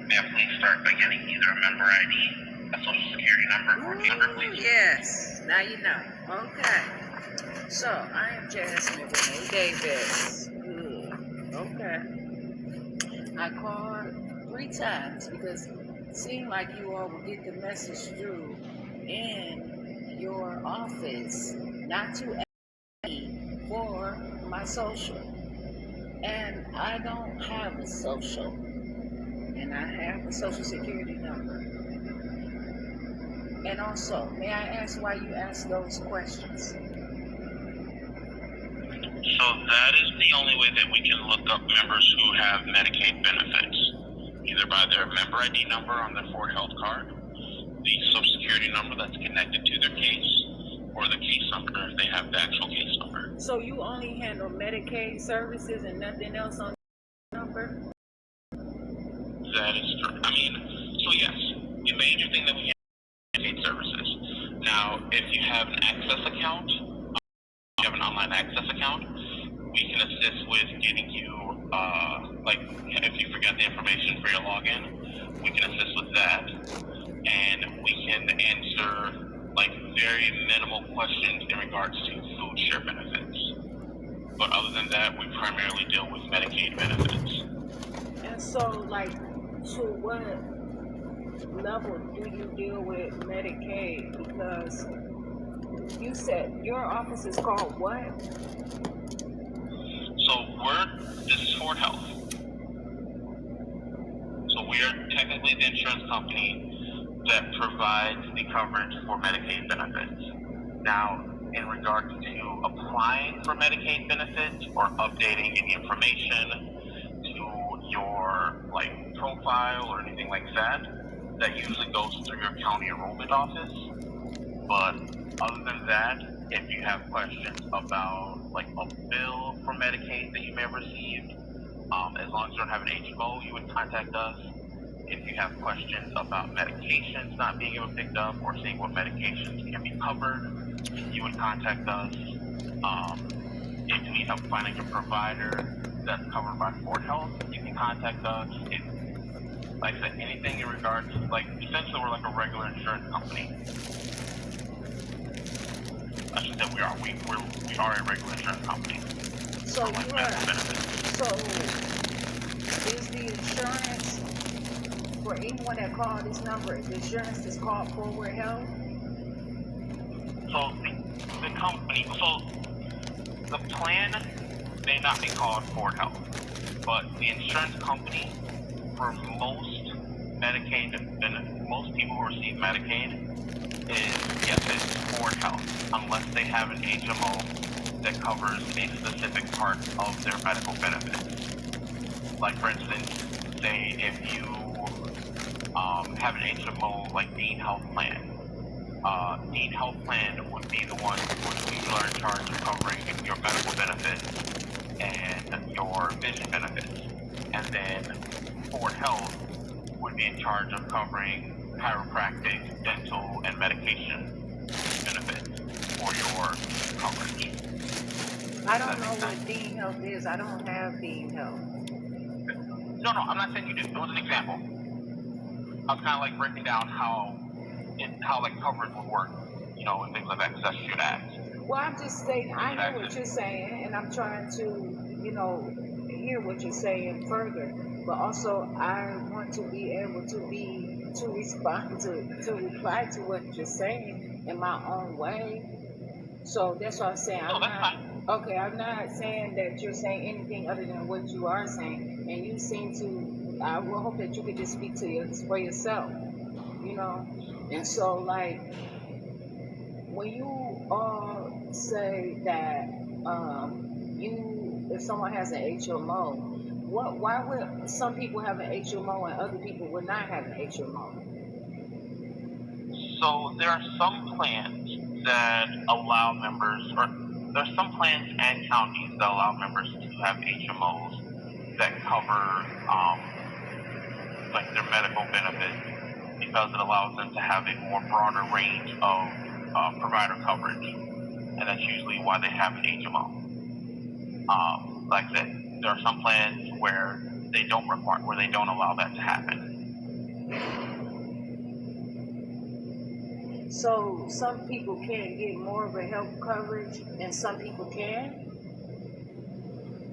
May I please start by getting either a member ID, a social security number, or T number, Ooh, please? yes. Now you know. Okay. So I am Jasmine Renee Davis. Good. Okay. I called 3 times because it seemed like you all would get the message through in your office not to ask me for my social. And I don't have a social. And I have a social security number. And also, may I ask why you ask those questions? So that is the only way that we can look up members who have Medicaid benefits, either by their member ID number on their Ford Health card, the social security number that's connected to their case, or the case number if they have the actual case number. So you only handle Medicaid services and nothing else on the number? That is true. So yes, the major thing that we have is Medicaid services. Now, if you have an access account, you have an online access account, we can assist with getting you, if you forget the information for your login, we can assist with that. And we can answer, very minimal questions in regards to food share benefits. But other than that, we primarily deal with Medicaid benefits. And so, to what level do you deal with Medicaid? Because you said your office is called what? So this is Ford Health. So we are technically the insurance company that provides the coverage for Medicaid benefits. Now, in regards to applying for Medicaid benefits or updating any information to your profile or anything like that, that usually goes through your county enrollment office. But other than that, if you have questions about a bill for Medicaid that you may have received, as long as you don't have an HMO, you would contact us. If you have questions about medications not being able to pick up or seeing what medications can be covered, you would contact us. If you need help finding a provider that's covered by Ford Health, you can contact us. If, like I said, anything in regards to, essentially we're like a regular insurance company. I should say we are. We are a regular insurance company. So for, you medical are. benefits. So is the insurance for anyone that called this number? The insurance is called Forward Health. So the company, the plan may not be called Ford Health, but the insurance company for most most people who receive Medicaid it's Ford Health, unless they have an HMO that covers a specific part of their medical benefits. Like for instance, say if you have an HMO like Dean Health Plan. Dean Health Plan would be the one which we are in charge of covering your medical benefits and your vision benefits. And then Ford Health would be in charge of covering chiropractic, dental, and medication benefits for your coverage. I don't know what Dean Health is. I don't have Dean Health. No, I'm not saying you do. It was an example. I was kind of breaking down how coverage would work, and things like that, because that's what you'd ask. Well, I'm just saying, I hear what you're saying, and I'm trying to, hear what you're saying further. But also, I want to be able to respond to reply to what you're saying in my own way. So that's what I'm saying. No, that's fine. Okay. I'm not saying that you're saying anything other than what you are saying, and you seem to. I will hope that you could just speak for yourself, And so, when you all say that if someone has an HMO, why would some people have an HMO and other people would not have an HMO? So there are some plans that allow members, or there's some plans and counties that allow members to have HMOs that cover their medical benefits, because it allows them to have a more broader range of provider coverage, and that's usually why they have an HMO. Like I said, there are some plans where they don't allow that to happen. So some people can get more of a health coverage and some people can?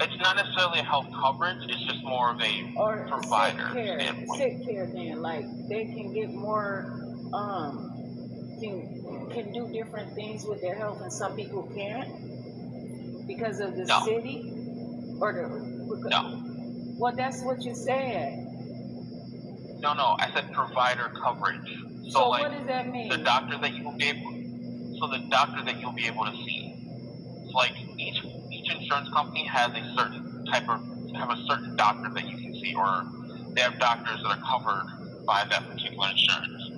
It's not necessarily a health coverage, it's just more of a Or provider standpoint. sick care then, like they can get more, can do different things with their health and some people can't because of the No, city? Or no, well, that's what you said. no, I said provider coverage. So So like what does that mean? the doctor that you'll be able, so the doctor that you'll be able to see. So like each insurance company has a certain have a certain doctor that you can see, or they have doctors that are covered by that particular insurance.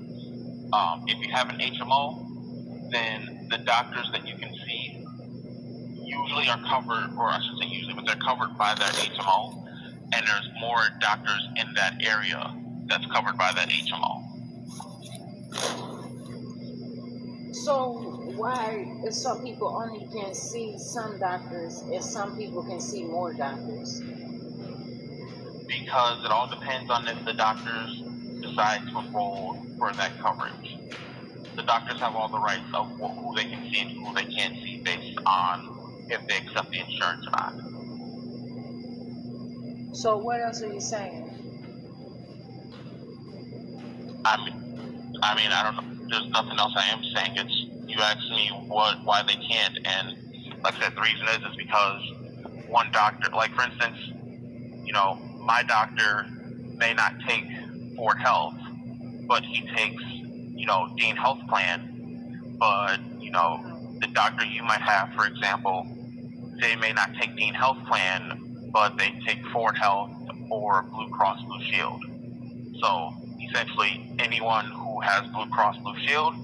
If you have an HMO, then the doctors that you can see usually are covered, or I should say usually, but they're covered by that HMO, and there's more doctors in that area that's covered by that HMO. So why some people only can see some doctors and some people can see more doctors? Because it all depends on if the doctors decide to enroll for that coverage. The doctors have all the rights of who they can see and who they can't see based on if they accept the insurance or not. So what else are you saying? I mean, I don't know. There's nothing else I am saying. It's, you asked me why they can't, and like I said, the reason is because one doctor, like for instance, my doctor may not take Ford Health, but he takes, Dean Health Plan. But, the doctor you might have, for example, they may not take Dean Health Plan, but they take Ford Health or Blue Cross Blue Shield. So essentially, anyone who has Blue Cross Blue Shield,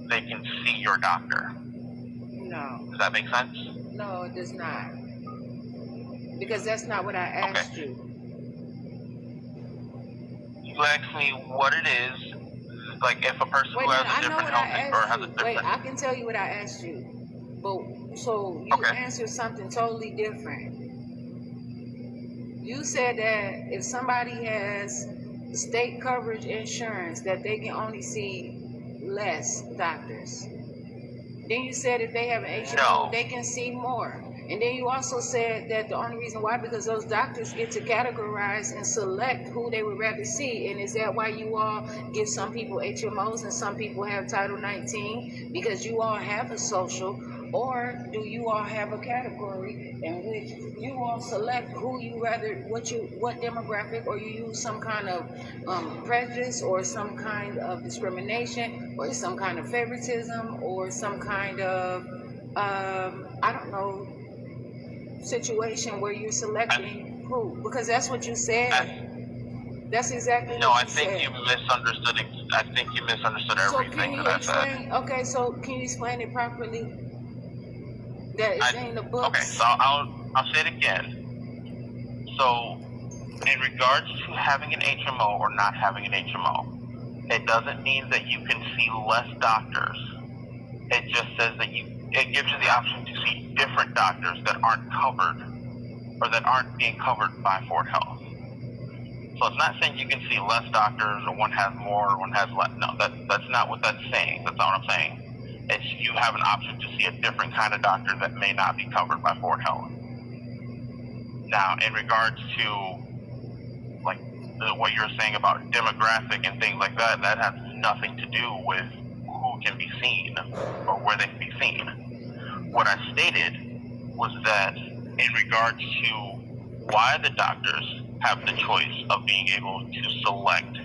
they can see your doctor. No. Does that make sense? No, it does not. Because that's not what I asked you. You asked me what it is, like if a person who has a different health or has a different... Wait, I can tell you what I asked you. But so you answered something totally different. You said that if somebody has state coverage insurance, that they can only see less doctors. Then you said if they have an HMO, they can see more. And then you also said that the only reason why, because those doctors get to categorize and select who they would rather see. And is that why you all give some people HMOs and some people have Title 19? Because you all have a social, or do you all have a category in which you all select who you rather, what demographic, or you use some kind of prejudice or some kind of discrimination or some kind of favoritism or some kind of, I don't know, situation where you're selecting who? Because that's what you said. That's exactly what you said. You misunderstood. I think you misunderstood everything that I said. Okay, so can you explain it properly? That is in the books. Okay, so I'll say it again. So, in regards to having an HMO or not having an HMO, it doesn't mean that you can see less doctors. It just says that it gives you the option to see different doctors that aren't covered or that aren't being covered by Ford Health. So it's not saying you can see less doctors or one has more or one has less. No, that's not what that's saying. That's not what I'm saying. It's you have an option to see a different kind of doctor that may not be covered by Ford Health. Now, in regards to like what you're saying about demographic and things like that, that has nothing to do with who can be seen or where they can be seen. What I stated was that in regards to why the doctors have the choice of being able to select,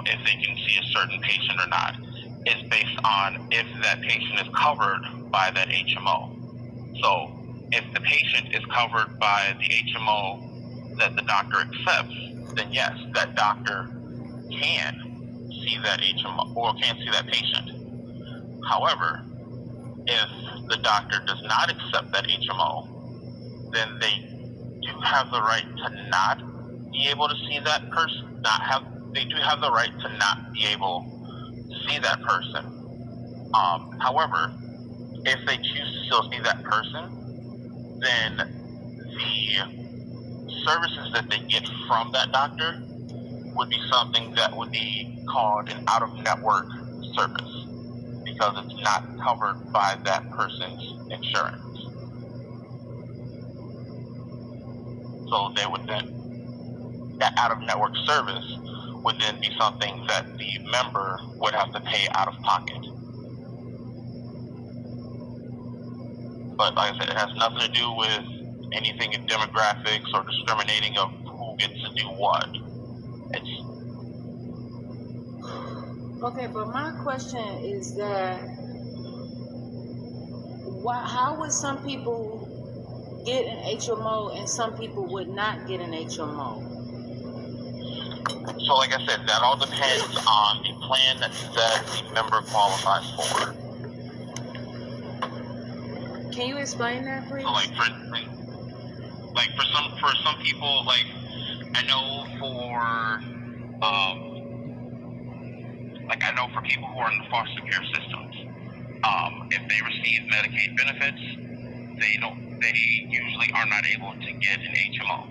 if they can see a certain patient or not, is based on if that patient is covered by that HMO. So if the patient is covered by the HMO that the doctor accepts, then yes, that doctor can see that HMO or can see that patient. However, if the doctor does not accept that HMO, then they do have the right to not be able to see that person. They do have the right to not be able to see that person. However, if they choose to still see that person, then the services that they get from that doctor would be something that would be called an out-of-network service because it's not covered by that person's insurance. So they would then, that out-of-network service would then be something that the member would have to pay out of pocket. But like I said, it has nothing to do with anything in demographics or discriminating of who gets to do what. It's Okay, but my question is that how would some people get an HMO and some people would not get an HMO? so like I said, that all depends on the plan that the member qualifies for. Can you explain that, please? So like for some people, like I know for people who are in the foster care systems, if they receive Medicaid benefits, they usually are not able to get an HMO.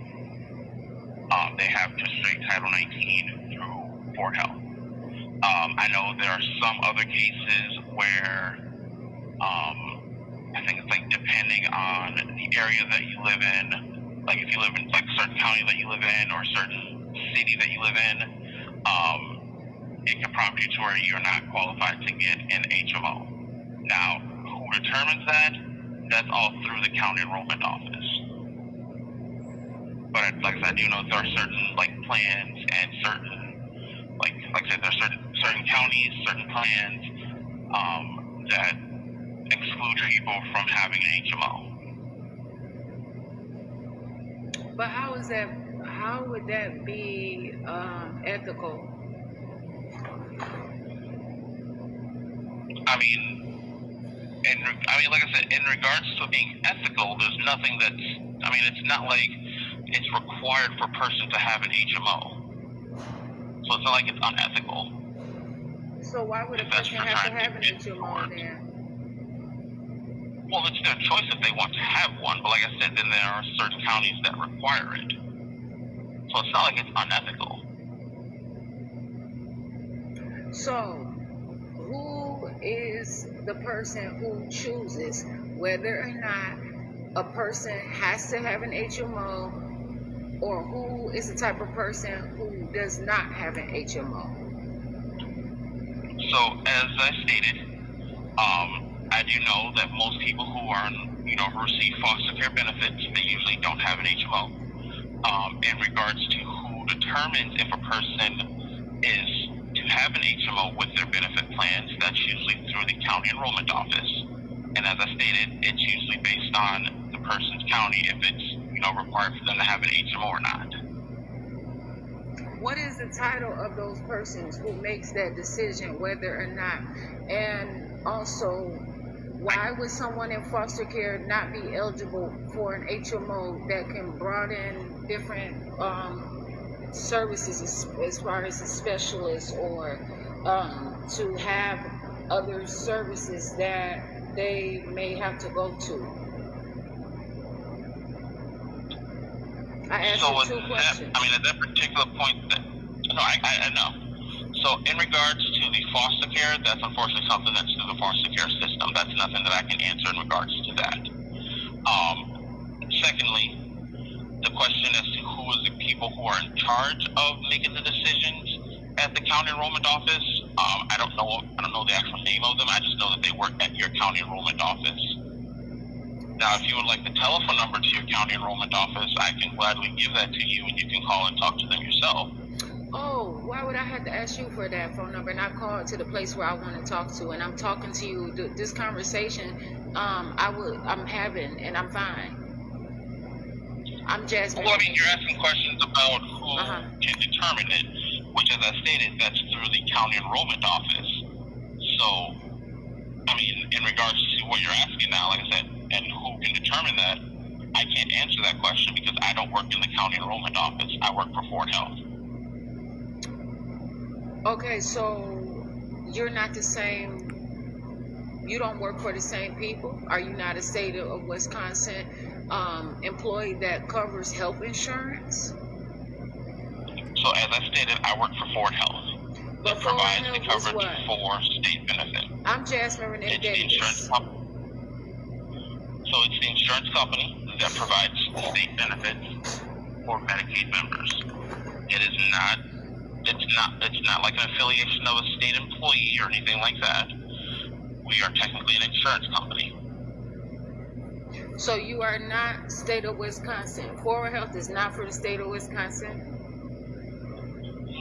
They have to straight Title 19 through Fort Health. I know there are some other cases where I think it's like depending on the area that you live in, like if you live in like a certain county that you live in or a certain city that you live in, it can prompt you to where you're not qualified to get an HMO. Now, who determines that? That's all through the county enrollment office. But like I said, I do know there are certain like plans and certain like I said, there are certain counties, certain plans that exclude people from having an HMO. But how would that be ethical? Like I said, in regards to being ethical, there's nothing it's not like it's required for a person to have an HMO. So it's not like it's unethical. So why would a person have to have an HMO then? Well, it's their choice if they want to have one, but like I said, then there are certain counties that require it. So it's not like it's unethical. So, who is the person who chooses whether or not a person has to have an HMO, or who is the type of person who does not have an HMO? So, as I stated, I do know that most people who are, who receive foster care benefits, they usually don't have an HMO. In regards to who determines if a person is to have an HMO with their benefit plans, that's usually through the county enrollment office. And as I stated, it's usually based on the person's county if it's, required for them to have an HMO or not. What is the title of those persons who makes that decision whether or not? And also, why would someone in foster care not be eligible for an HMO that can broaden different services as far as a specialist, or to have other services that they may have to go to? I asked you two questions. At that particular point, I know. So in regards to the foster care, that's unfortunately something that's through the foster care system. That's nothing that I can answer in regards to that. Secondly, the question as to who is the people who are in charge of making the decisions at the county enrollment office, I don't know the actual name of them. I just know that they work at your county enrollment office. Now, if you would like the telephone number to your county enrollment office, I can gladly give that to you, and you can call and talk to them yourself. Oh, why would I have to ask you for that phone number? And I called to the place where I want to talk to, and I'm talking to you. This conversation, I'm having, and I'm fine. I'm Jasmine. Well, you're asking questions about who can determine it, which, as I stated, that's through the county enrollment office. So, in regards to what you're asking now, like I said, and who can determine that, I can't answer that question because I don't work in the county enrollment office. I work for Fort Health. Okay, so you're not the same, you don't work for the same people? Are you not a state of Wisconsin employee that covers health insurance? So as I stated, I work for Ford Health. But It Ford provides the Health is coverage what? for state benefit. I'm Jasmine Renee It's the insurance Davis. company. So it's the insurance company that provides state benefits for Medicaid members. It's not like an affiliation of a state employee or anything like that. We are technically an insurance company. So you are not state of Wisconsin. Ford Health is not for the state of Wisconsin.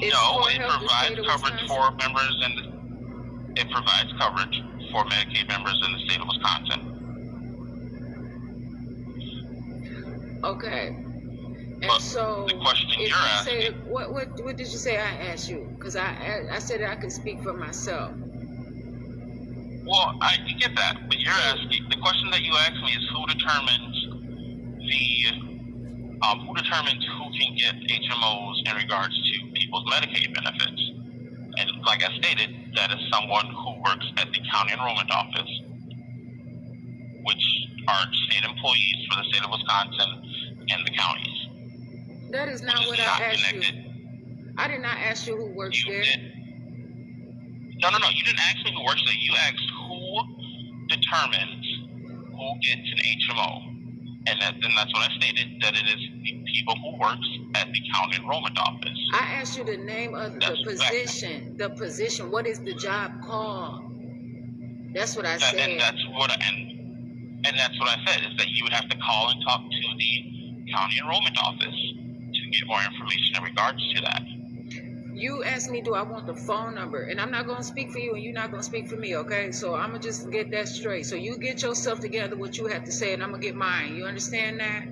Is No, Ford it Health the provides state of coverage Wisconsin? for members it provides coverage for Medicaid members in the state of Wisconsin. Okay. And But so, the question if you're you say asking, what did you say I asked you? Because I said that I could speak for myself. well, I get that, but you're asking, the question that you asked me is who determines who can get HMOs in regards to people's Medicaid benefits. And like I stated, that is someone who works at the county enrollment office, which are state employees for the state of Wisconsin and the counties. That is not what I asked you. I did not ask you who works You there. did. No, you didn't ask me who works there. You asked who determines who gets an HMO. And that's what I stated, that it is the people who works at the county enrollment office. I asked you the name of the position. The position. What is the job called? That's what I said. And that's what I said, is that you would have to call and talk to the county enrollment office to get more information in regards to that. You asked me, do I want the phone number? And I'm not going to speak for you, and you're not going to speak for me, okay? So I'm going to just get that straight. So you get yourself together, what you have to say, and I'm going to get mine. You understand that?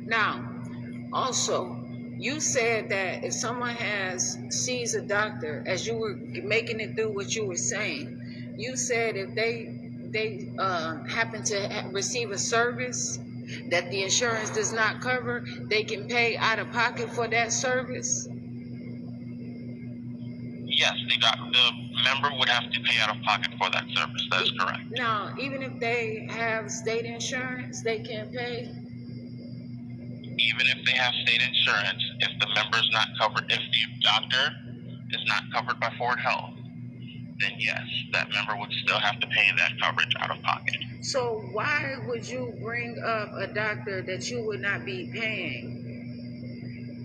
Now, also, you said that if someone sees a doctor, as you were making it through what you were saying, you said if they happen to receive a service that the insurance does not cover, they can pay out of pocket for that service? Yes, the member would have to pay out of pocket for that service. That is correct. Now, even if they have state insurance, they can't pay? Even if they have state insurance, if the member's not covered, if the doctor is not covered by Ford Health, then yes, that member would still have to pay that coverage out of pocket. So why would you bring up a doctor that you would not be paying?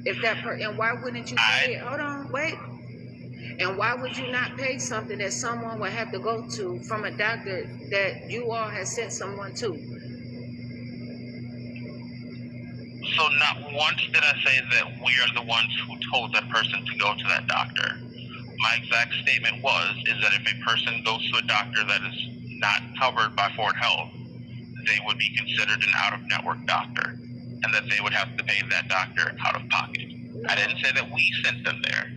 And why wouldn't you pay it? Hold on, wait. And why would you not pay something that someone would have to go to from a doctor that you all have sent someone to? So not once did I say that we are the ones who told that person to go to that doctor. My exact statement is that if a person goes to a doctor that is not covered by Ford Health, they would be considered an out-of-network doctor, and that they would have to pay that doctor out of pocket. I didn't say that we sent them there.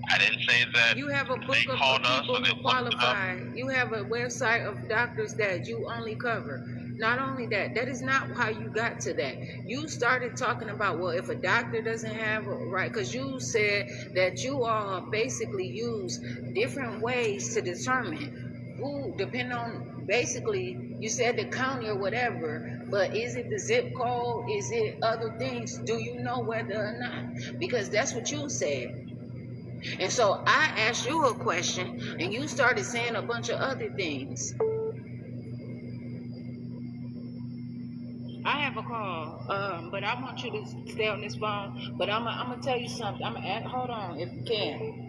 I didn't say that you have a book they of called us people or they who qualify. You have a website of doctors that you only cover. Not only that, that is not how you got to that. You started talking about, well, if a doctor doesn't have a right, because you said that you all basically use different ways to determine who, depending on, basically, you said the county or whatever, but is it the zip code? Is it other things? Do you know whether or not? Because that's what you said. And so I asked you a question, and you started saying a bunch of other things. I have a call, but I want you to stay on this phone. But I'm gonna tell you something. Hold on, if you can.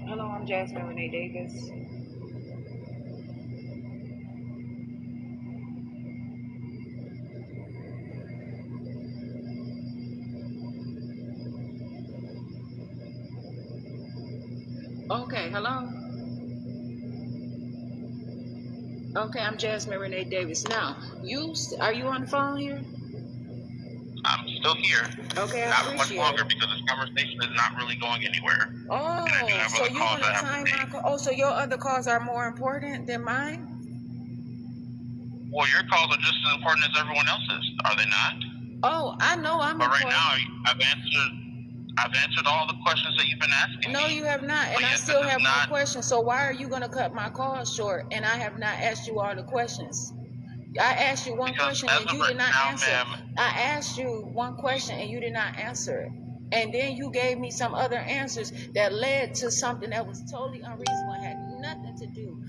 Hello, I'm Jasmine Renee Davis. Okay, hello. Okay, I'm Jasmine Renee Davis. Now, are you on the phone here? I'm still here. Okay, I not appreciate much longer it. because this conversation is not really going anywhere. Oh, so you're gonna time my call? Oh, so your other calls are more important than mine? Well, your calls are just as important as everyone else's, are they not? Oh, I know I'm But important. right now, I've answered all the questions that you've been asking. No, you have not, and I still have more questions. So why are you gonna cut my call short? And I have not asked you all the questions. I asked you one Because question as and of you right did not now, answer. ma'am, I asked you one question and you did not answer it. And then you gave me some other answers that led to something that was totally unreasonable, had nothing to do.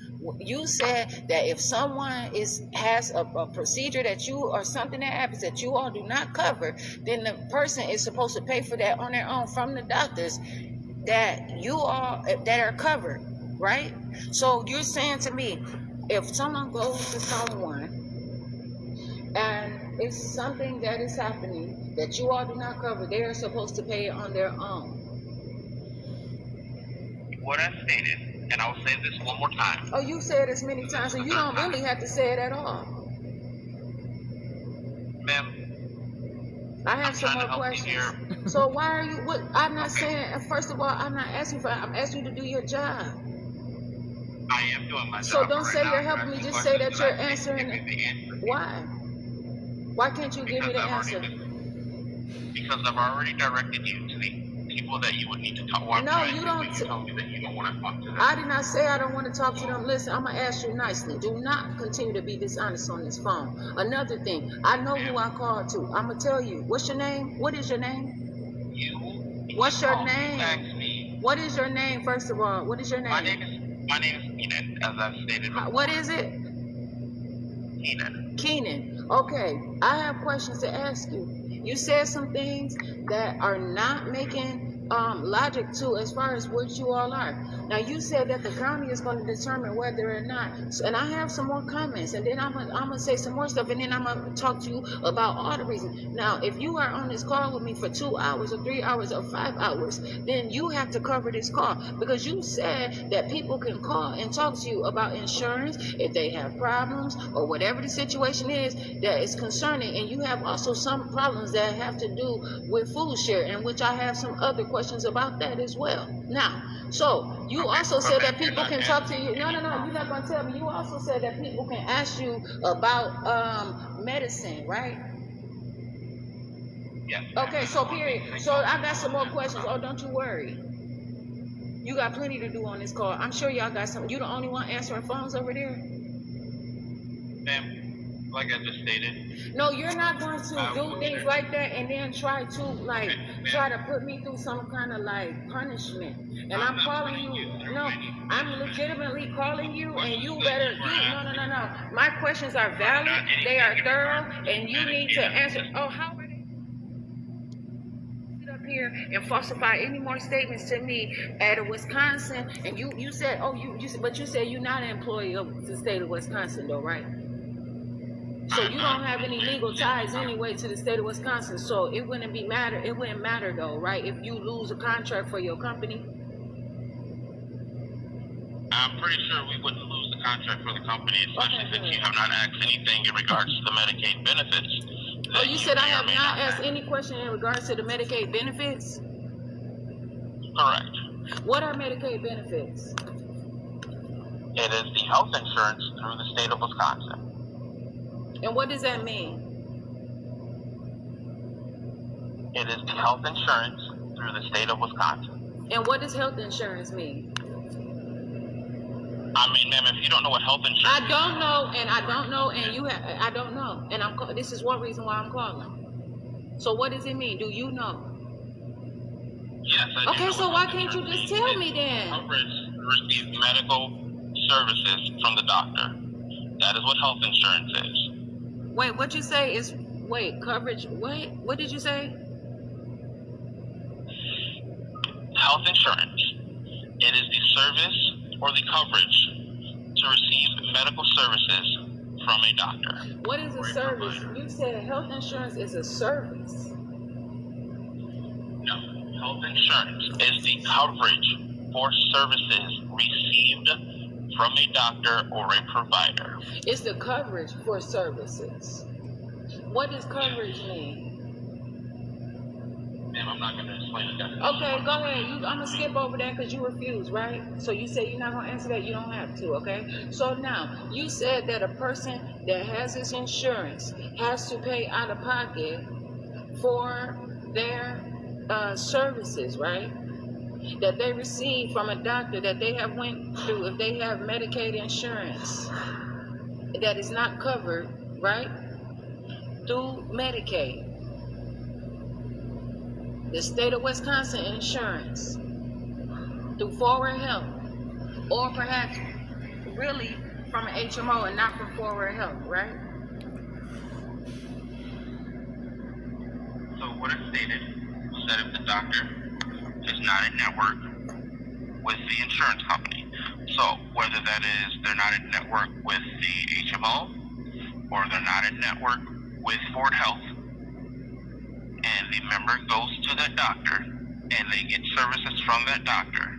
You said that if someone has a procedure that you or something that happens that you all do not cover, then the person is supposed to pay for that on their own from the doctors that you all that are covered, right? So you're saying to me, if someone goes to someone and it's something that is happening that you all do not cover, they are supposed to pay it on their own. what I stated, and I'll say this one more time. Oh, you said this many times, so you don't really have to say it at all. Ma'am, I have I'm some trying more to help you questions. here. So why are you? What? I'm not saying. First of all, I'm not asking for. I'm asking you to do your job. I am doing my So job. don't Right say now, you're I'm helping me. asking Just say questions that and you're I answering can't give it. you the answer. Why? Why can't you give me the answer? Because I've already directed you to the people that you would need to talk. Well, No, you don't. You told me that you don't want to talk to them. I did not say I don't want to talk to them. Listen, I'm gonna ask you nicely. Do not continue to be dishonest on this phone. Another thing, I know who I called to. I'm gonna tell you. What's your name? What is your name? What's your name? What is your name? First of all, what is your name? My name is Keenan, as I've stated before. What is it? Keenan. Keenan. Okay, I have questions to ask you. You said some things that are not making logic to as far as what you all are. Now you said that the county is going to determine whether or not, and I have some more comments, and then I'm gonna say some more stuff, and then I'm gonna talk to you about all the reasons. Now, if you are on this call with me for 2 hours or 3 hours or 5 hours, then you have to cover this call because you said that people can call and talk to you about insurance if they have problems or whatever the situation is that is concerning, and you have also some problems that have to do with food share, in which I have some other questions about that as well. Now, so you also said that people can talk to you. No, you're not going to tell me. You also said that people can ask you about medicine, right? Yes. Okay, so period. So I got some more questions. Oh, don't you worry. You got plenty to do on this call. I'm sure y'all got some. You the only one answering phones over there? Ma'am, like I just stated. No, you're not going to do things like that and then try to put me through some kind of like punishment. And I'm calling you. No, I'm legitimately calling you, and you better. No. My questions are valid. They are thorough, and you need to answer. Oh, how are they? Sit up here and falsify any more statements to me out of Wisconsin, and you said, oh, but you said you're not an employee of the state of Wisconsin, though, right? So you don't have any legal ties anyway to the state of Wisconsin. So it wouldn't matter though, right? If you lose a contract for your company. I'm pretty sure we wouldn't lose the contract for the company, especially since you have not asked anything in regards to the Medicaid benefits. Oh, you said I have not asked any question in regards to the Medicaid benefits? Correct. What are Medicaid benefits? It is the health insurance through the state of Wisconsin. And what does that mean? It is the health insurance through the state of Wisconsin. And what does health insurance mean? I mean, ma'am, if you don't know what health insurance I don't know, and I don't know, and I don't know. And this is one reason why I'm calling. So what does it mean? Do you know? Yes, I do. Okay, so why can't you just tell me then? Coverage to receive medical services from the doctor. That is what health insurance is. Wait, what you say is coverage? What did you say? Health insurance. It is the service or the coverage to receive medical services from a doctor. What is a service? You said health insurance is a service. No, health insurance is the coverage for services received from a doctor or a provider. It's the coverage for services. What does coverage mean? Ma'am, I'm not going to explain it. Okay, go ahead. I'm going to skip over that because you refuse, right? So you say you're not going to answer that. You don't have to, okay? So now, you said that a person that has this insurance has to pay out of pocket for their services, right? That they receive from a doctor that they have went through if they have Medicaid insurance that is not covered, right? Through Medicaid, the state of Wisconsin insurance, through Forward Health, or perhaps really from an HMO and not from Forward Health, right? So what it stated was that if the doctor is not in network with the insurance company, so whether that is they're not in network with the HMO or they're not in network with Forward Health, and the member goes to that doctor and they get services from that doctor,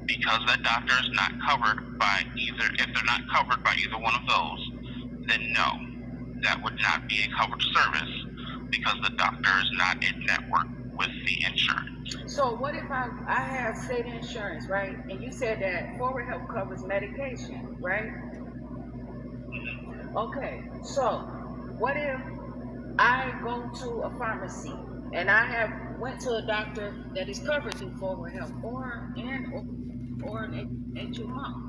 because that doctor is not covered by either, if they're not covered by either one of those, then no, that would not be a covered service because the doctor is not in network with the insurance. So what if I have state insurance, right? And you said that Forward Health covers medication, right? Okay, so what if I go to a pharmacy and I have went to a doctor that is covered through Forward Health or an HMO?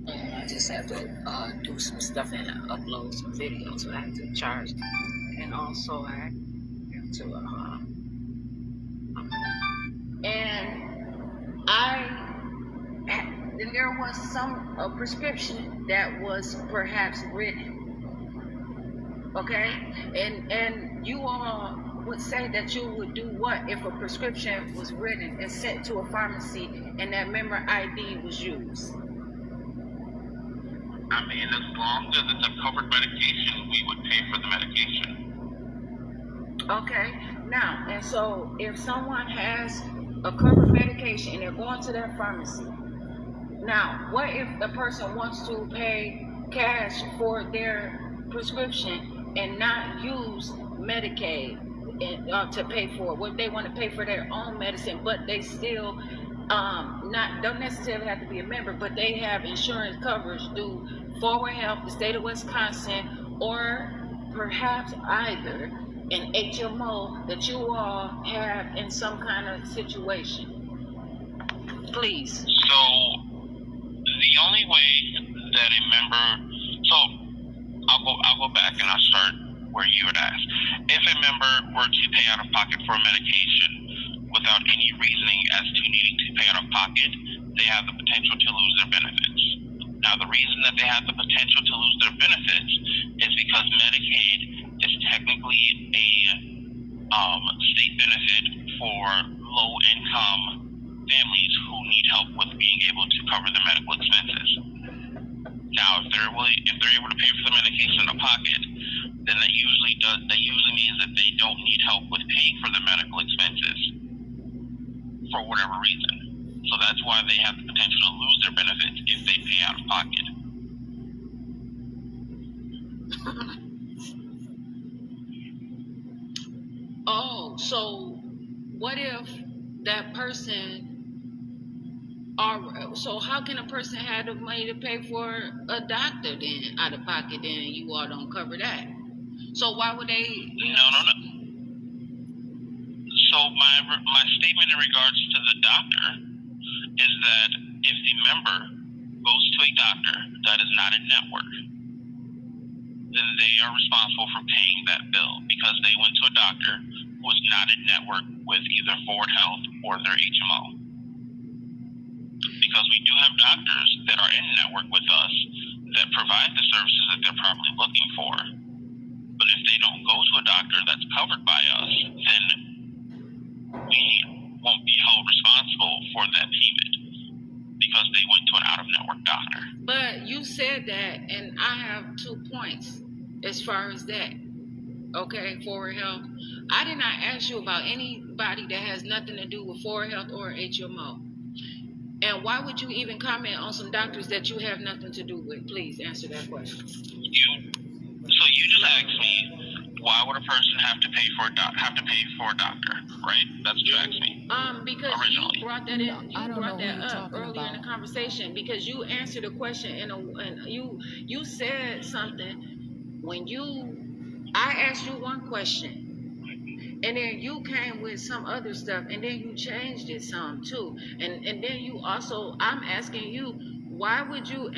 And I just have to do some stuff and upload some videos. So I have to charge, and also I have to and there was some prescription that was perhaps written, okay, and you all would say that you would do what if a prescription was written and sent to a pharmacy and that member ID was used? I mean, as long as it's a covered medication, we would pay for the medication. Okay, now, and so if someone has a covered medication and they're going to that pharmacy, now, what if the person wants to pay cash for their prescription and not use Medicaid to pay for it? What they want to pay for their own medicine, but they still don't necessarily have to be a member, but they have insurance coverage through Forward Health, the state of Wisconsin, or perhaps either an HMO that you all have in some kind of situation. Please. So the only way that a member, so I'll go back and I'll start where you had asked. If a member were to pay out of pocket for a medication without any reasoning as to needing to pay out of pocket, they have the potential to lose their benefits. Now, the reason that they have the potential to lose their benefits is because Medicaid is technically a state benefit for low-income families who need help with being able to cover their medical expenses. Now, if they're able to pay for the medication in a pocket, then that usually means that they don't need help with paying for the medical expenses for whatever reason. So that's why they have the potential to lose their benefits if they pay out of pocket. Oh, so what if that person, so how can a person have the money to pay for a doctor then out of pocket, then you all don't cover that? So why would they? No. So my statement in regards to the doctor is that if the member goes to a doctor that is not in network, then they are responsible for paying that bill because they went to a doctor who was not in network with either Forward Health or their HMO. Because we do have doctors that are in network with us that provide the services that they're probably looking for. But if they don't go to a doctor that's covered by us, then we won't be held responsible for that payment because they went to an out-of-network doctor. But you said that, and I have 2 points as far as that. Okay, Forward Health. I did not ask you about anybody that has nothing to do with Forward Health or HMO. And why would you even comment on some doctors that you have nothing to do with? Please answer that question. So you just asked me, why would a person have to pay for a doctor, right? That's what you asked me. Because originally. you brought that in. You brought that up earlier in the conversation because you answered a question and you said something when I asked you one question. And then you came with some other stuff, and then you changed it some too. And then you also, I'm asking you, why would you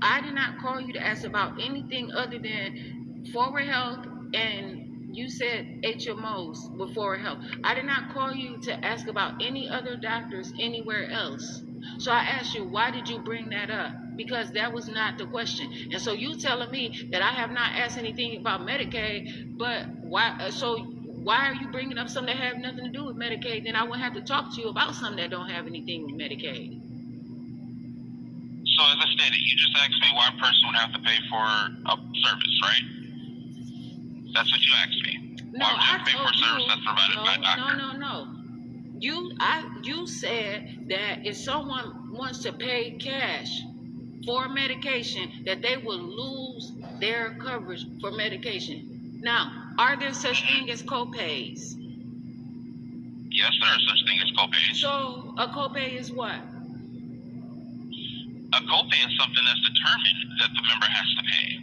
I did not call you to ask about anything other than Forward Health, and you said HMOs with Forward Health. I did not call you to ask about any other doctors anywhere else. So I asked you, why did you bring that up? Because that was not the question. And so you telling me that I have not asked anything about Medicaid, but why? So why are you bringing up something that have nothing to do with Medicaid? Then I would have to talk to you about something that don't have anything with Medicaid. So as I stated, you just asked me why a person would have to pay for a service, right? That's what you asked me. No, Why would you have I to pay for a told service you. that's provided by a doctor? No. You said that if someone wants to pay cash for medication, that they will lose their coverage for medication. Now, are there such thing as copays? Yes, there are such things as copays. So a copay is what? A copay is something that's determined that the member has to pay.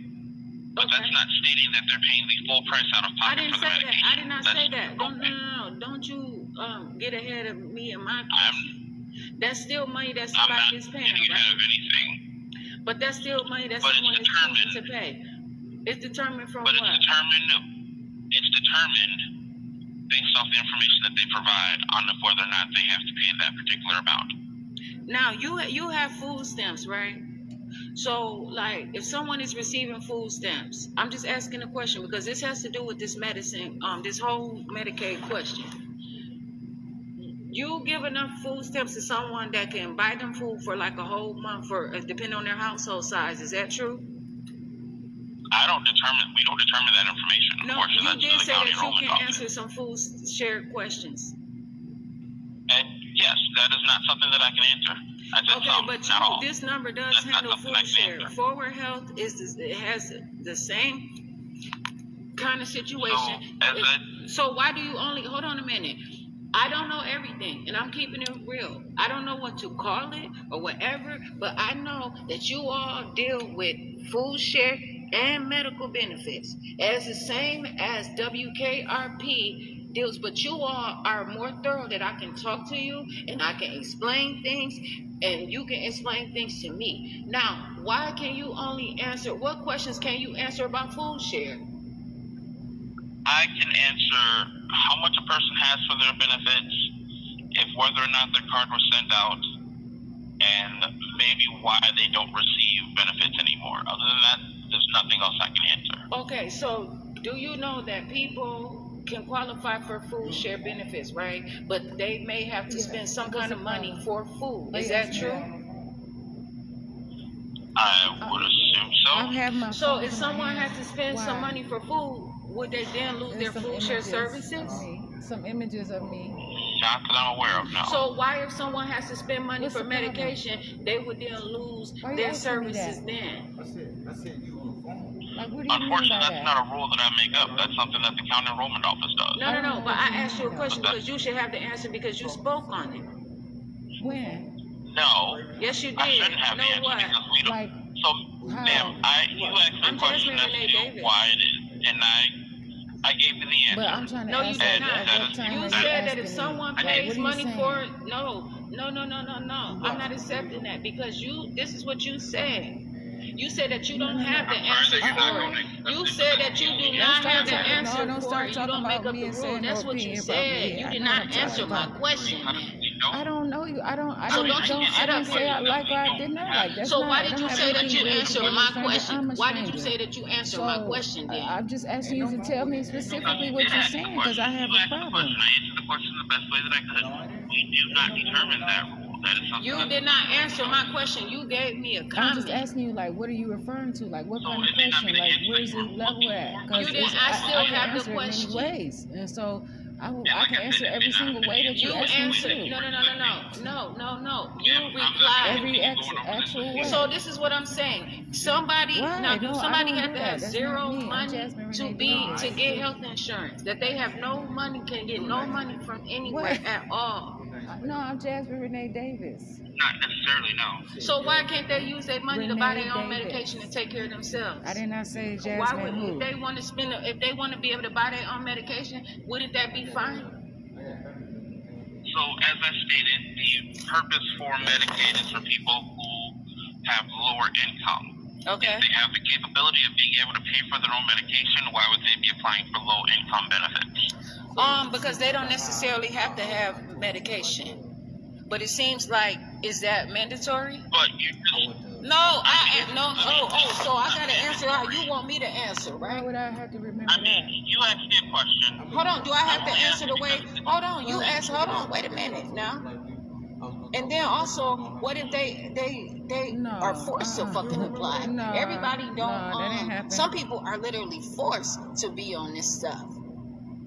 But Okay. that's not stating that they're paying the full price out of I pocket didn't for the say that. medication. I did not That's say that. a No, copay. no. Don't you get ahead of me and my I'm, question. That's still money that I'm somebody not is paying, getting ahead right? of anything. But that's still money that But it's someone is choosing to determined. pay. It's determined from But what? it's determined based off the information that they provide on whether or not they have to pay that particular amount. Now you have food stamps, right? So like if someone is receiving food stamps, I'm just asking a question because this has to do with this medicine, this whole Medicaid question. You give enough food stamps to someone that can buy them food for like a whole month for depending on their household size. Is that true? We don't determine that information. No, Unfortunately, you that's did to the say county that you enrollment can office. answer some food share questions. And yes, that is not something that I can answer. I said Okay, some, but not all. this number does That's not handle something food I can share. answer. Forward Health it has the same kind of situation. So why do you only hold on a minute? I don't know everything, and I'm keeping it real. I don't know what to call it or whatever, but I know that you all deal with food share and medical benefits as the same as WKRP deals, but you all are more thorough that I can talk to you and I can explain things and you can explain things to me. Now, why can you only answer, what questions can you answer about food share? I can answer how much a person has for their benefits, if whether or not their card was sent out, and maybe why they don't receive benefits anymore. Other than that, there's nothing else I can answer. Okay, so do you know that people can qualify for food share benefits, right? But they may have to spend some kind of money for food. Is that true? I would assume so. I have my So phone if in my someone hand. has to spend some Why? money for food, would they then lose their There's some food share images services? of me. Some images of me. Not that I'm aware of, no. So why if someone has to spend money What's for the problem? medication, they would then lose Why you their asking me services that? then? I said you on the phone. Like, what do you mean Unfortunately, by that's that? not a rule that I make up. That's something that the county enrollment office does. No, I don't know but what I you asked you a mean, question though. because you should have the answer because you spoke on it. When? No, Yes, you did. I shouldn't have You the know answer what? because we don't. Like, So, how? ma'am, you asked me I'm a question Jasmine as Renee to Davis. why it is, and I gave you the answer. But I'm trying to No, you ask did you not. at what time You are you said that asking if me? someone Like, pays what are you money saying? for it, no. I'm not accepting that because this is what you said. You said that you don't have the I'm sorry answer that you're not for gonna it. make You sense. said that you do Don't not start have the talking. answer Don't for start it. You talking don't make about up me the and rule. saying That's no what you opinion about said. me. You I did know what not I'm talking answer my about. question. I don't know you. I don't So don't you get I up didn't say here. I like or I did not like. That's So not, why I did don't you have say that anything you to do with answered being a my stranger. I'm question? a Why did you stranger. say that you answered my question then? I'm just asking you to tell me specifically what you're saying because I have a problem. I answered the question the best way that I could. We do not determine that rule. That is something You that did not answer my question. You gave me a I'm comment. just asking you, like, what are you referring to? Like, what So kind of it may not question? be the Like, answer where's that the you were level looking at? for. Because You didn't. I still I can have the answer it many question. ways, and so I And can like I answer said, it every may not single be way the that you You ask me answered. to. No. You I'm not replied. Every actual way. So this is what I'm saying. Somebody Why? now, do No, I somebody don't have do to have that. That's zero not me. I'm money Jasmine to Renee Davis. get health insurance? That they have no money, can get no money from anywhere What? at all. No, I'm Jasmine Renee Davis. Not necessarily, no. So why can't they use their money to buy Renee their own Davis. medication and take care of themselves? I did not say Why would Jasmine who. if they want to spend if they want to be able to buy their own medication? Wouldn't that be fine? So, as I stated, the purpose for Medicaid is for people who have lower income. Okay. If they have the capability of being able to pay for their own medication, why would they be applying for low income benefits? Because they don't necessarily have to have medication. But it seems like, is that mandatory? But you just No, so I gotta answer how you want me to answer, Why right? would I have to remember I mean, that? you asked me a question. Hold on, do I have to answer the way? Hold on, you asked. Hold on, wait a minute now. And then also, what if they No, are forced to fucking apply? No, Everybody don't. no, that didn't happen. Some people are literally forced to be on this stuff.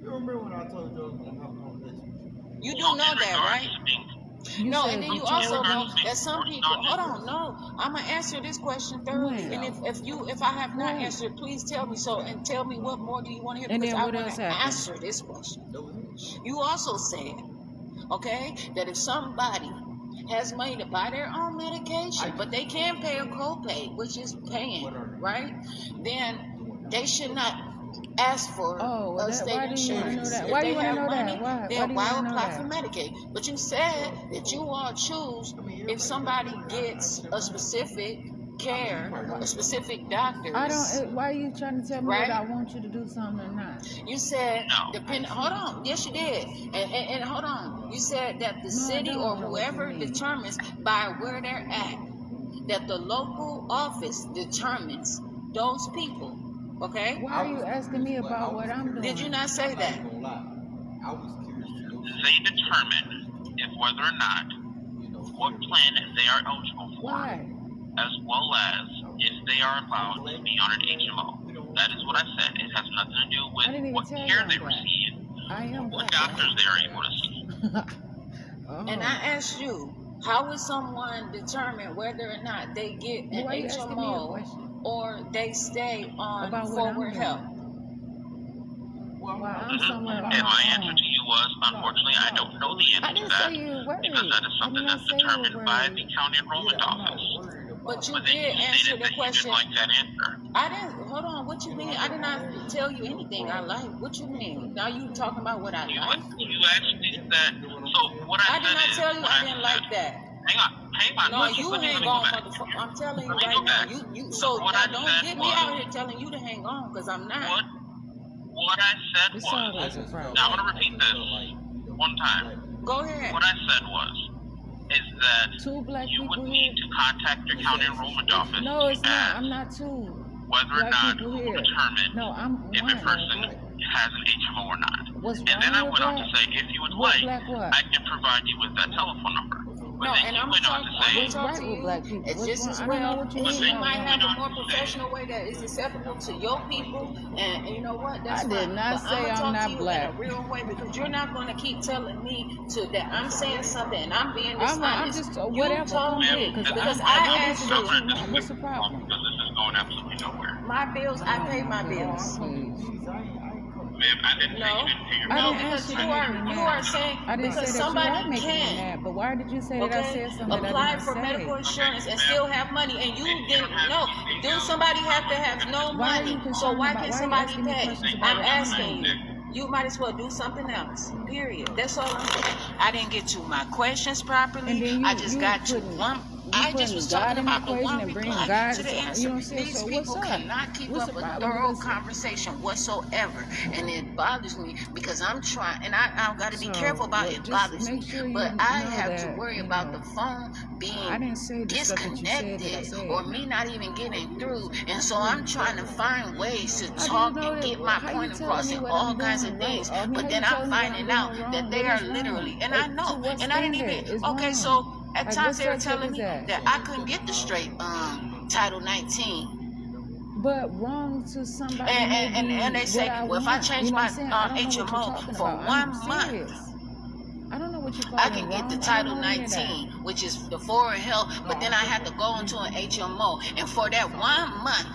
You remember when I told you I was gonna have a conversation? You do know that, right? You No, said and then you told also me. know that some people. Hold on, no, I'm gonna answer this question thoroughly. When? And if I have not When? answered, please tell me so, and tell me what more do you want to hear, And because then I what want else to happened? answer this question. That was it. You also said, okay, that if somebody has money to buy their own medication, but they can pay a copay, which is paying, right? Then they should not ask for Oh, well, state why do you want to know insurance. that? If Why do they you want to have know money, that? Why then do you why want to know apply that? for Medicaid? But you said that you all choose if somebody gets a specific care, a specific doctor. I don't. Why are you trying to tell me Right? that I want you to do something or not? You said No. depend. Hold on. Yes, you did. And hold on. You said that the No, I city don't or know what you whoever mean. determines by where they're at, that the local office determines those people. Okay. Why are you asking me about what I'm doing? Did you not say I'm that? not gonna lie. I was curious to know, They determine if whether or not you know, what plan they are eligible for, Why? as well as if they are allowed to be on an HMO. That is what I said. It has nothing to do I didn't with even what tell care you they that. receive, I am what black. doctors they are able to see. Oh. And I asked you, how would someone determine whether or not they get an Why are you asking me a HMO question? or they stay on About what I'm forward doing? help? While I'm somewhere on And my my answer own. to you was, unfortunately, I don't know the I answer to didn't that say you were worried. because that is I something did not that's say you were determined by the worried. county enrollment I'm not office. worried about But you But then did you answer stated the that you question. didn't like that answer. I didn't. Hold on. What you mean? I did not tell you anything I like. What you mean? Now you talking about what I like? You asked me that. So what I I did said not is, tell you what I I didn't said- like that. Hang on. No, Let me- you let me hang go on, back. motherfucker. I'm telling you Let me right go now. back. You. So What now I don't said get me was- out here telling you to hang on, cause I'm not. What I said It's was, always a problem. now I'm gonna repeat this one time. Go ahead. What I said is that Two black you would people need here? to contact your county enrollment office No, it's not. and I'm not two whether or black not people who will here. determine No, I'm if a one. person has an HMO or not. What's And then I wrong with went on to black? say, if you would What like, black what? I can provide you with that telephone number. But No, then and you I'm went on talking. to I'm say, gonna What's talk right to with you. black people? It's What's just wrong? as I don't know well. what you But mean you by might have a wrong. more professional way that is acceptable to your people, and you know what? That's I did fine. not But say I'm I'm gonna not talk to you black. in a real way, because you're not gonna keep telling me that I'm saying something and I'm being I'm dishonest. just You whatever. told Come me with it, because I I what asked is it that you. you want? What's the problem? because this is going absolutely nowhere. My bills, I pay my bills. Please. Ma'am, I didn't say No, you didn't pay your I no, didn't because ask you you to are make me you mad. are saying I didn't say because that you somebody are making me can. mad, but why did you say that I Okay, said something that I apply did for not medical say? insurance and still have money, and you didn't know. Do somebody have to have no Why are money? you So concerned why about? can Why are you somebody asking me pay? questions about I'm what I'm asking doing? you. You might as well do something else. Period. That's all I'm saying. I didn't get to my questions And properly. then I just got to one. I just was talking God in the about the equation one and bring reply God. to the You answer. know what I'm saying? These So what's people up? cannot keep What's up the a problem? thorough Because conversation whatsoever, and it bothers me because I'm trying, and I got to be so careful about well, it. just Bothers make me, sure you but know I have to that worry you about know. the phone being I didn't say the stuff that you said that I disconnected or said. me not even getting through, and so I'm trying to find ways to How do you talk know and that? get my How you point telling across me and what all I'm kinds doing of wrong? things. I mean, But how then you I'm telling me what I'm finding doing out wrong? that they What are is wrong? literally, and I To know, what and I didn't standard even. is Okay, wrong? so at Like, times what they were subject telling is me that? that I couldn't get the straight Title 19. But wrong to somebody And may be they say, what I well, if I want. change You know my what I'm saying? I don't know what you're HMO talking for about. 1 I'm month, serious. I don't know what you're I calling can get wrong. the I don't Title know any of that. 19, which is the forward health, but then I had to go into an HMO, and for that 1 month,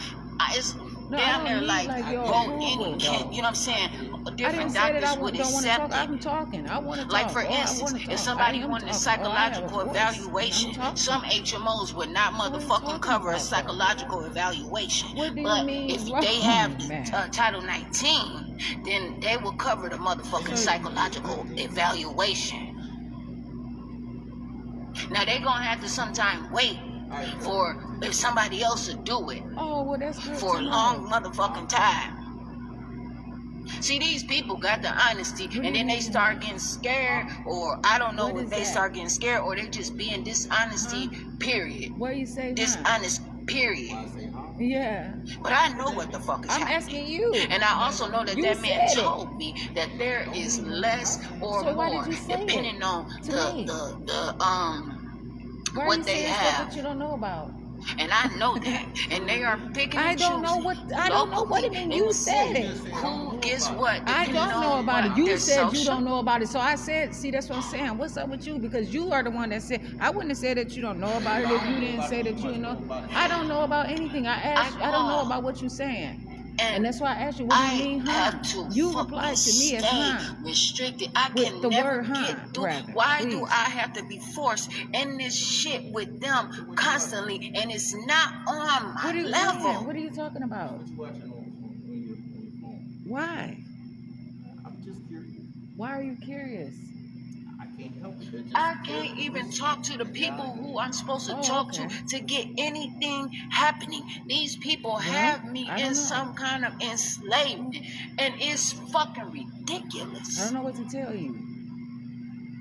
it's No, I damn don't near need like like your go approval, any, though. you know what I'm saying? I didn't Different say that I doctors would don't want to talk. accept it. I'm talking. I want to talk. Like for Oh, I instance, want to if talk. somebody I am wanted a talking. Oh, I have a psychological voice. evaluation, And I'm talking. some HMOs would not So what are you motherfucking talking cover a about, though? psychological evaluation. What do you But mean if wrong, they have man? Title 19, then they will cover the motherfucking So- psychological evaluation. Now they gonna have to sometime wait for if somebody else would do it Oh, well, that's good for to a know. long motherfucking time. See, these people got the honesty, and then they start getting scared, or I don't know What if is they that? start getting scared, or they just being dishonesty, period. What do you say, huh? Dishonest, period. Yeah. But I know what the fuck is I'm happening. asking you. And I also know that You that man said it. told me that there is less or So why more, did you say it depending on to me? Why are what you they saying stuff have. that you don't know about? And I know that. And they are picking I and don't know choosing what I don't know what it locally means. in You the said city it. who gets what. I depending don't know on about it. what, You their said you social. don't know about it. So I said, see, that's what I'm saying. What's up with you? Because you are the one that said, I wouldn't have said that you don't know about it if you didn't say that you know. I don't know about anything. I don't know about what you're saying. And that's why I asked you, what do you mean, huh? have to You fucking replied to me as stay huh. restricted. I With can the never word huh, get through. rather, Why do please. I have to be forced in this shit with them constantly? And it's not on my What are you level. What are you talking about? What you watching on your phone? Why? I'm just curious. Why are you curious? I can't help it. I can't even talk to the people who I'm supposed to Oh, talk okay. to get anything happening. These people have me I don't in know. some kind of enslavement, and it's fucking I ridiculous. don't know what to tell you.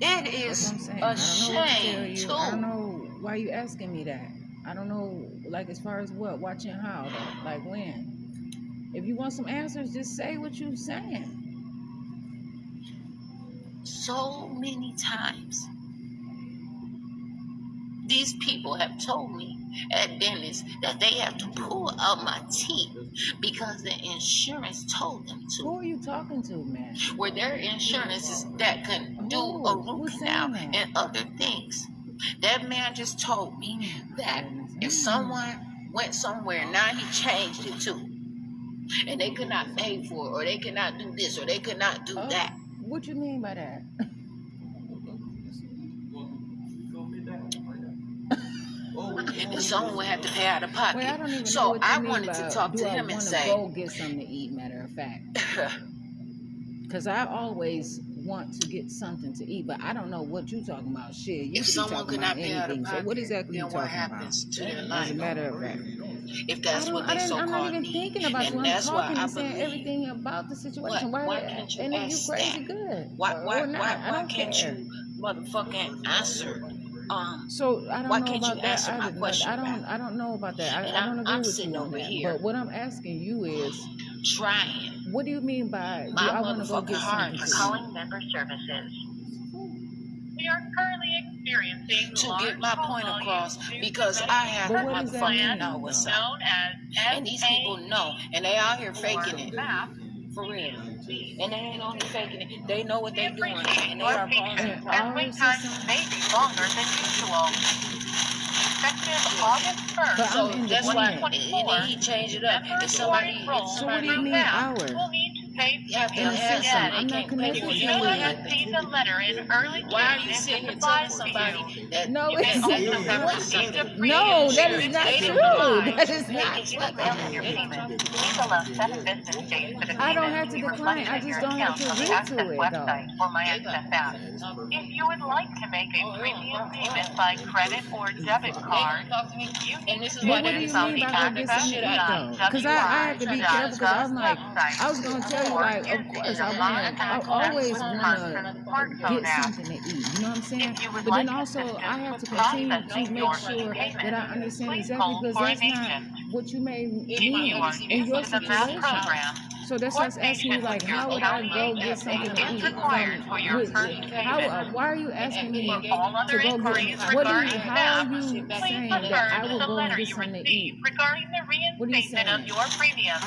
It That's is what I'm saying. a I don't know what to tell shame you. too. I don't know why you asking me that. I don't know, like, as far as what? Watching how, though? Like, when? If you want some answers, just say what you're saying. So many times, these people have told me at dentists that they have to pull out my teeth because the insurance told them Who to. are you talking to, man? Where their insurance is that can do Who? a root Who's canal saying that? and other things. That man just told me that if someone went somewhere, now he changed it too, and they could not pay for it, or they cannot do this, or they could not do that. What you mean by that? And someone would have to pay out of pocket. Well, I don't even know So what you I mean wanted by, to talk do to I him and want to say, go get something to eat, matter of fact. Because I always want to get something to eat, but I don't know what you're talking about. Shit, you if could be someone talking could about not pay out of anything. pocket, So what exactly then you what talking about? happens to their As a life? matter of fact. If that's what they I'm so-called not even need. thinking about you. And I'm that's why talking I and saying believe. everything about the situation. Why can't you and if ask you crazy, that? good. Why Or not, I don't can't care. you motherfucking answer? So I don't Why know can't you about that answer my either. question? I don't know about that. And I don't agree I'm with sitting you on over that. here But what I'm asking you is, trying what do you mean by do my I want to go motherfucking get something hardest to eat? Calling member services. We are currently experiencing to large get my call point volumes across due to because Medicaid I have But a what does that motherfucking mean, know what's though? up. known as And these people know, and they out here faking it. MAP. For real. And they ain't only faking it, they know what We they doing, appreciate and they your are patience causing all as wait this times is- may be longer than usual. Effective August 1st, But So I'm that's why, independent. and then he changed it up. If somebody, So what do you mean hour? will need to pay you have to In the have system, something, I'm they not can't pay connected for You it. to should What have you. happened? received a letter in early June. Why are you if sitting here it telling applies to somebody you. that No, You it's may also not. have received a No, that is pre-insurance not statement true. advice. That is Make not it true. email your payment. Please allow 7 business days for the I don't payment have to be decline. reflected I in just your don't have account to on the agree Access to it, though. website or My Access app. If you would like to make a premium payment by credit or debit card, you And need this to is why But what do you consult mean the by go get something to eat, though? Because I have to be careful because I'm like, I was going to tell you, like, of course, I always want to get something to eat. You know what I'm saying? If you would But then like also, assistance I have with to continue to processing make your sure payment, that I understand please exactly hold because for that's an not agent. what you may If need you are in new your to the MAP situation. program, So that's why I was asking you, like, how would I go get something to It's eat required for your with, first payment. why are you asking me For all to other go inquiries get, what do you, regarding how are MAP, you please saying refer that I to will the go and letter get you something to eat? received regarding the What are you reinstatement of saying? your premium.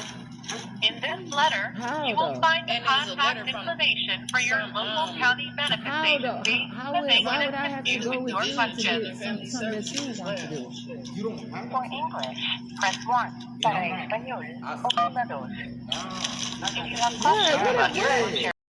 In this letter, How, you will though? find the And it was a letter contact from- information for your local county benefit How, though? agency How that would, they why can would I have assist to you go with with your you to questions. get something that you want to do? You don't have For English, press 1. Para español, oprima 2. If you have questions about your insurance,